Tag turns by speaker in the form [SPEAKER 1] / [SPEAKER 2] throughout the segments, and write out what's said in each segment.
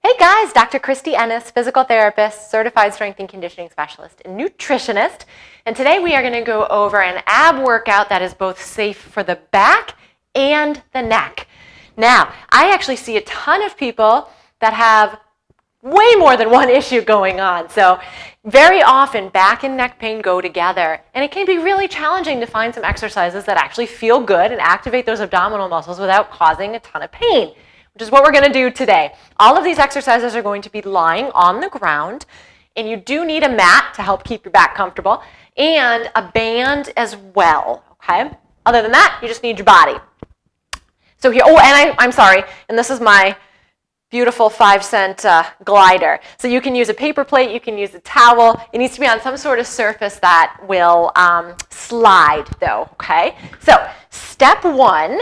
[SPEAKER 1] Hey guys, Dr. Kristie Ennis, physical therapist, certified strength and conditioning specialist, and nutritionist. And today we are going to go over an ab workout that is both safe for the back and the neck. Now, I actually see a ton of people that have way more than one issue going on. So very often back and neck pain go together, and it can be really challenging to find some exercises that actually feel good and activate those abdominal muscles without causing a ton of pain, which is what we're going to do today. All of these exercises are going to be lying on the ground, and you do need a mat to help keep your back comfortable and a band as well, okay? Other than that, you just need your body. So here, I'm sorry, and this is my beautiful 5-cent glider. So you can use a paper plate, you can use a towel. It needs to be on some sort of surface that will slide though, okay? So step one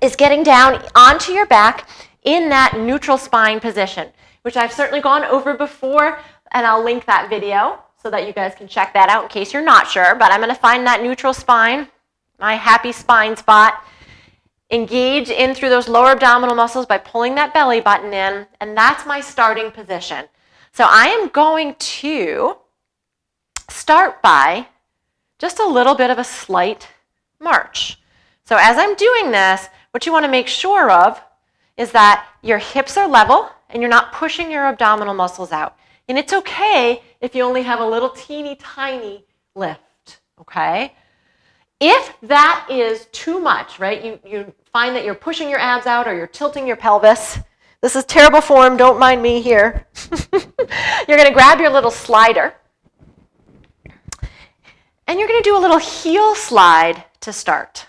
[SPEAKER 1] is getting down onto your back in that neutral spine position, which I've certainly gone over before, and I'll link that video so that you guys can check that out in case you're not sure, but I'm gonna find that neutral spine, my happy spine spot, engage in through those lower abdominal muscles by pulling that belly button in, and that's my starting position. So I am going to start by just a little bit of a slight march. So as I'm doing this, what you want to make sure of is that your hips are level and you're not pushing your abdominal muscles out. And it's okay if you only have a little teeny tiny lift, okay? If that is too much, right, you find that you're pushing your abs out or you're tilting your pelvis, this is terrible form, don't mind me here. You're going to grab your little slider and you're going to do a little heel slide to start,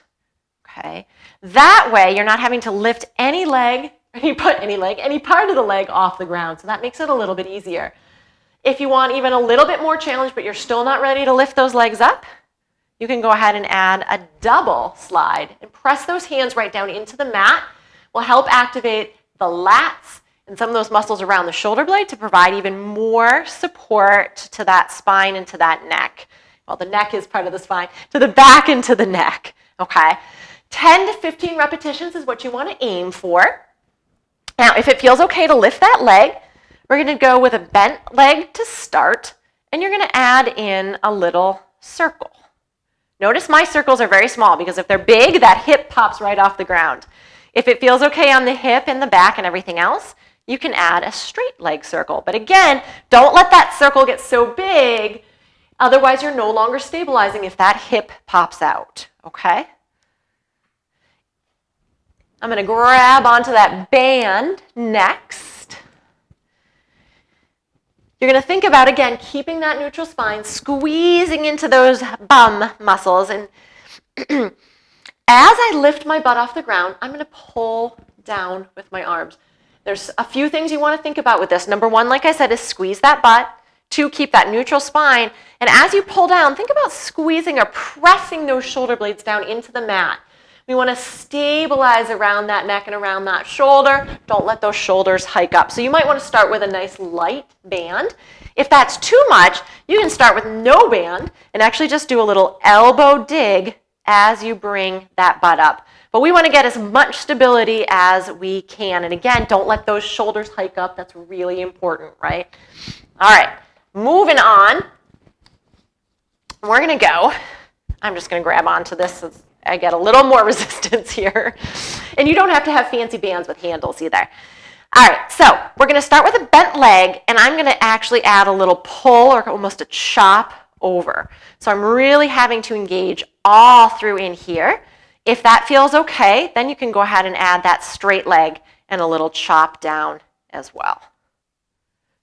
[SPEAKER 1] okay? That way you're not having to lift any leg, any part of the leg off the ground, so that makes it a little bit easier. If you want even a little bit more challenge but you're still not ready to lift those legs up, you can go ahead and add a double slide and press those hands right down into the mat. Will help activate the lats and some of those muscles around the shoulder blade to provide even more support to that spine and to that neck. Well, the neck is part of the spine, to the back and to the neck, okay? 10 to 15 repetitions is what you want to aim for. Now, if it feels okay to lift that leg, we're going to go with a bent leg to start, and you're going to add in a little circle. Notice my circles are very small because if they're big, that hip pops right off the ground. If it feels okay on the hip and the back and everything else, you can add a straight leg circle. But again, don't let that circle get so big, otherwise you're no longer stabilizing if that hip pops out, okay? I'm going to grab onto that band next. You're going to think about, again, keeping that neutral spine, squeezing into those bum muscles. And as I lift my butt off the ground, I'm going to pull down with my arms. There's a few things you want to think about with this. Number one, like I said, is squeeze that butt. 2, keep that neutral spine. And as you pull down, think about squeezing or pressing those shoulder blades down into the mat. We want to stabilize around that neck and around that shoulder. Don't let those shoulders hike up. So you might want to start with a nice light band. If that's too much, you can start with no band and actually just do a little elbow dig as you bring that butt up. But we want to get as much stability as we can. And again, don't let those shoulders hike up. That's really important, right? All right, moving on. We're going to go. I'm just going to grab onto this so I get a little more resistance here. And you don't have to have fancy bands with handles either. All right, so we're going to start with a bent leg, and I'm going to actually add a little pull or almost a chop over. So I'm really having to engage all through in here. If that feels okay, then you can go ahead and add that straight leg and a little chop down as well.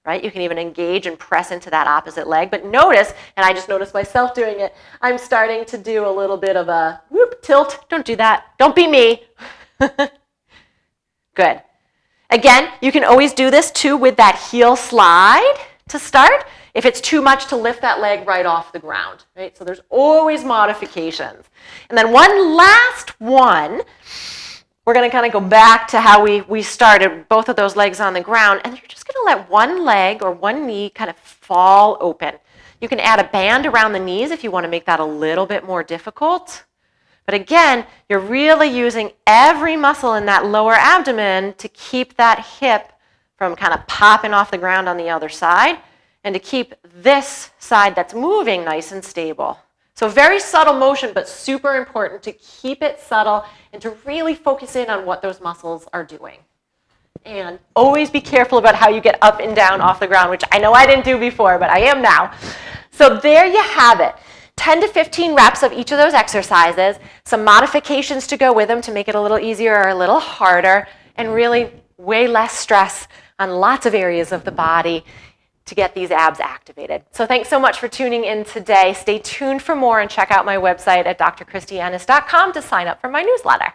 [SPEAKER 1] Right? You can even engage and press into that opposite leg. But notice, and I just noticed myself doing it, I'm starting to do a little bit of a whoop, tilt. Don't do that. Don't be me. Good. Again, you can always do this too with that heel slide to start if it's too much to lift that leg right off the ground. Right? So there's always modifications. And then one last one. We're going to kind of go back to how we started, both of those legs on the ground, and you're just going to let one leg or one knee kind of fall open. You can add a band around the knees if you want to make that a little bit more difficult. But again, you're really using every muscle in that lower abdomen to keep that hip from kind of popping off the ground on the other side and to keep this side that's moving nice and stable. So very subtle motion, but super important to keep it subtle and to really focus in on what those muscles are doing. And always be careful about how you get up and down off the ground, which I know I didn't do before, but I am now. So there you have it. 10 to 15 reps of each of those exercises, some modifications to go with them to make it a little easier or a little harder, and really way less stress on lots of areas of the body to get these abs activated. So thanks so much for tuning in today. Stay tuned for more and check out my website at drkristieennis.com to sign up for my newsletter.